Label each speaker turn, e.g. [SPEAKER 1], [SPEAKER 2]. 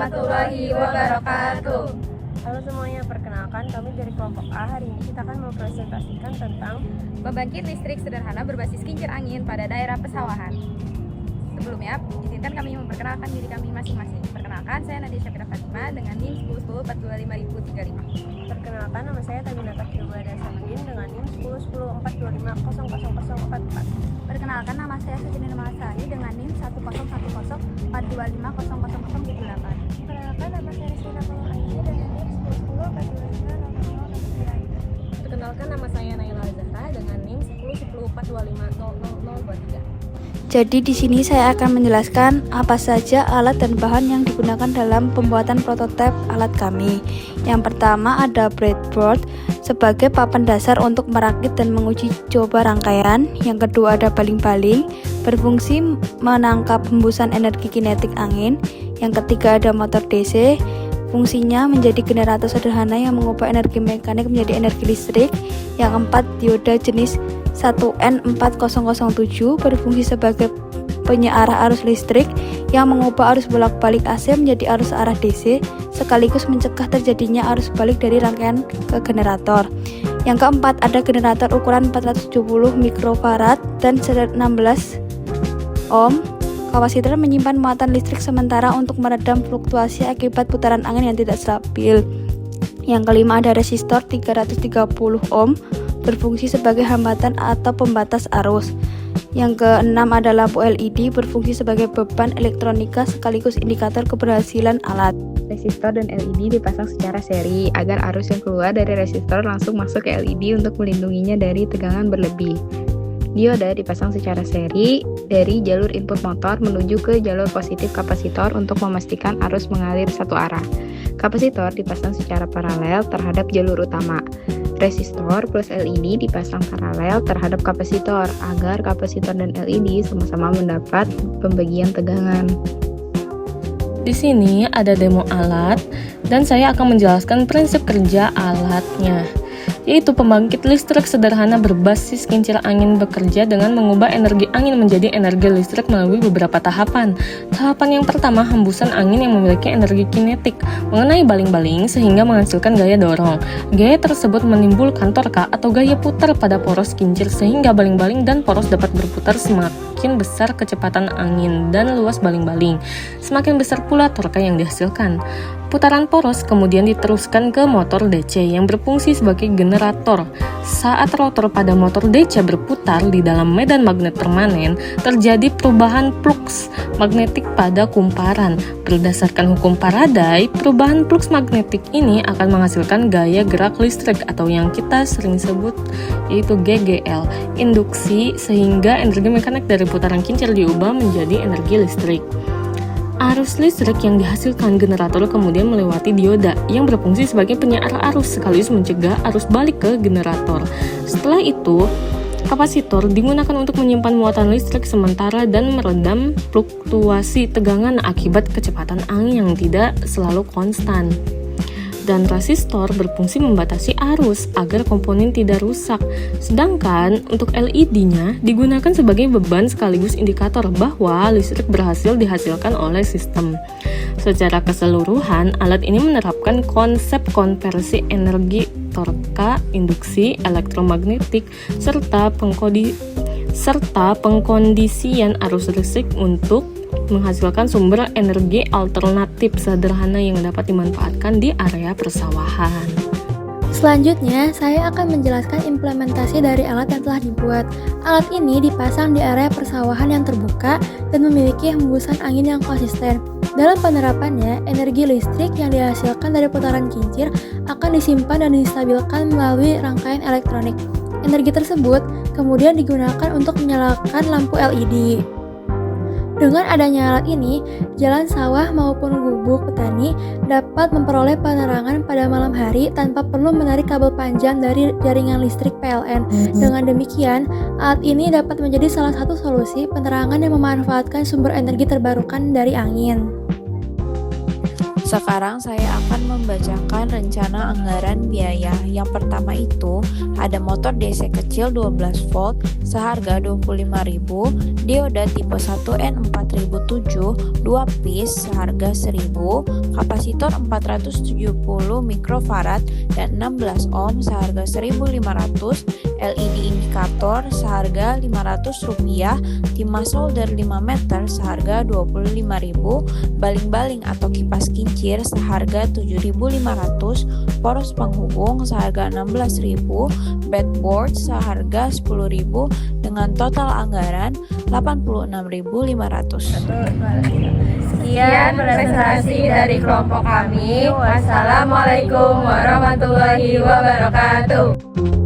[SPEAKER 1] warahmatullahi wabarakatuh.
[SPEAKER 2] Halo semuanya, perkenalkan kami dari kelompok A. Hari ini kita akan mempresentasikan tentang
[SPEAKER 1] Pembangkit listrik sederhana berbasis kincir angin pada daerah pesawahan. Sebelumnya, izinkan kami memperkenalkan diri kami masing-masing. Perkenalkan, saya Nadia Syafira Fatima dengan NIM 1010425035.
[SPEAKER 2] Perkenalkan, nama saya Taminata Kilbada Samudin dengan NIM 101042500044.
[SPEAKER 1] Perkenalkan, nama saya Sujini Numasari dengan NIM 101042500078.
[SPEAKER 2] Perkenalkan, nama saya Rizwana Pangul Aini dengan NIM 101042500009. Perkenalkan, nama saya Naila Zahra dengan NIM 101042500023.
[SPEAKER 3] Jadi di sini saya akan menjelaskan apa saja alat dan bahan yang digunakan dalam pembuatan prototipe alat kami. Yang pertama ada breadboard sebagai papan dasar untuk merakit dan menguji coba rangkaian. Yang kedua ada baling-baling berfungsi menangkap hembusan energi kinetik angin. Yang ketiga ada motor DC, fungsinya menjadi generator sederhana yang mengubah energi mekanik menjadi energi listrik. Yang keempat, dioda jenis 1N4007 berfungsi sebagai penyearah arus listrik yang mengubah arus bolak-balik AC menjadi arus arah DC, sekaligus mencegah terjadinya arus balik dari rangkaian ke generator. Yang keempat, ada generator ukuran 470 mikrofarad dan 16 ohm. Kapasitor menyimpan muatan listrik sementara untuk meredam fluktuasi akibat putaran angin yang tidak stabil. Yang kelima ada resistor 330 ohm berfungsi sebagai hambatan atau pembatas arus. Yang keenam ada lampu LED berfungsi sebagai beban elektronika sekaligus indikator keberhasilan alat.
[SPEAKER 4] Resistor dan LED dipasang secara seri agar arus yang keluar dari resistor langsung masuk ke LED untuk melindunginya dari tegangan berlebih. Dioda dipasang secara seri dari jalur input motor menuju ke jalur positif kapasitor untuk memastikan arus mengalir satu arah. Kapasitor dipasang secara paralel terhadap jalur utama. Resistor plus LED dipasang paralel terhadap kapasitor agar kapasitor dan LED sama-sama mendapat pembagian tegangan.
[SPEAKER 5] Di sini ada demo alat dan saya akan menjelaskan prinsip kerja alatnya, yaitu pembangkit listrik sederhana berbasis kincir angin bekerja dengan mengubah energi angin menjadi energi listrik melalui beberapa tahapan. Tahapan yang pertama, hembusan angin yang memiliki energi kinetik mengenai baling-baling sehingga menghasilkan gaya dorong. Gaya tersebut menimbulkan torka atau gaya putar pada poros kincir sehingga baling-baling dan poros dapat berputar semakin besar kecepatan angin dan luas baling-baling, semakin besar pula torka yang dihasilkan. Putaran poros kemudian diteruskan ke motor DC yang berfungsi sebagai generator. Saat rotor pada motor DC berputar di dalam medan magnet permanen, terjadi perubahan flux magnetik pada kumparan. Berdasarkan hukum Faraday, perubahan flux magnetik ini akan menghasilkan gaya gerak listrik atau yang kita sering sebut yaitu GGL, induksi, sehingga energi mekanik dari putaran kincir diubah menjadi energi listrik. Arus listrik yang dihasilkan generator kemudian melewati dioda yang berfungsi sebagai penyearah arus sekaligus mencegah arus balik ke generator. Setelah itu, kapasitor digunakan untuk menyimpan muatan listrik sementara dan meredam fluktuasi tegangan akibat kecepatan angin yang tidak selalu konstan. Dan resistor berfungsi membatasi arus agar komponen tidak rusak. Sedangkan untuk LED-nya digunakan sebagai beban sekaligus indikator bahwa listrik berhasil dihasilkan oleh sistem. Secara keseluruhan, alat ini menerapkan konsep konversi energi torka, induksi, elektromagnetik, serta pengkondisian arus listrik untuk menghasilkan sumber energi alternatif sederhana yang dapat dimanfaatkan di area persawahan.
[SPEAKER 6] Selanjutnya, saya akan menjelaskan implementasi dari alat yang telah dibuat. Alat ini dipasang di area persawahan yang terbuka dan memiliki hembusan angin yang konsisten. Dalam penerapannya, energi listrik yang dihasilkan dari putaran kincir akan disimpan dan distabilkan melalui rangkaian elektronik. Energi tersebut kemudian digunakan untuk menyalakan lampu LED. Dengan adanya alat ini, jalan sawah maupun gubuk petani dapat memperoleh penerangan pada malam hari tanpa perlu menarik kabel panjang dari jaringan listrik PLN. Dengan demikian, alat ini dapat menjadi salah satu solusi penerangan yang memanfaatkan sumber energi terbarukan dari angin.
[SPEAKER 7] Sekarang saya akan membacakan rencana anggaran biaya. Yang pertama itu ada motor DC kecil 12 volt seharga 25.000, dioda tipe 1N4007 2 piece seharga 1.000, kapasitor 470 mikrofarad dan 16 ohm seharga 1.500, LED indikator seharga Rp500, timah solder 5 meter seharga Rp25.000, baling-baling atau kipas kincir seharga Rp7.500, poros penghubung seharga Rp16.000, bedboard seharga Rp10.000 dengan total anggaran Rp86.500.
[SPEAKER 2] Sekian prestasi dari kelompok kami. Wassalamualaikum warahmatullahi wabarakatuh.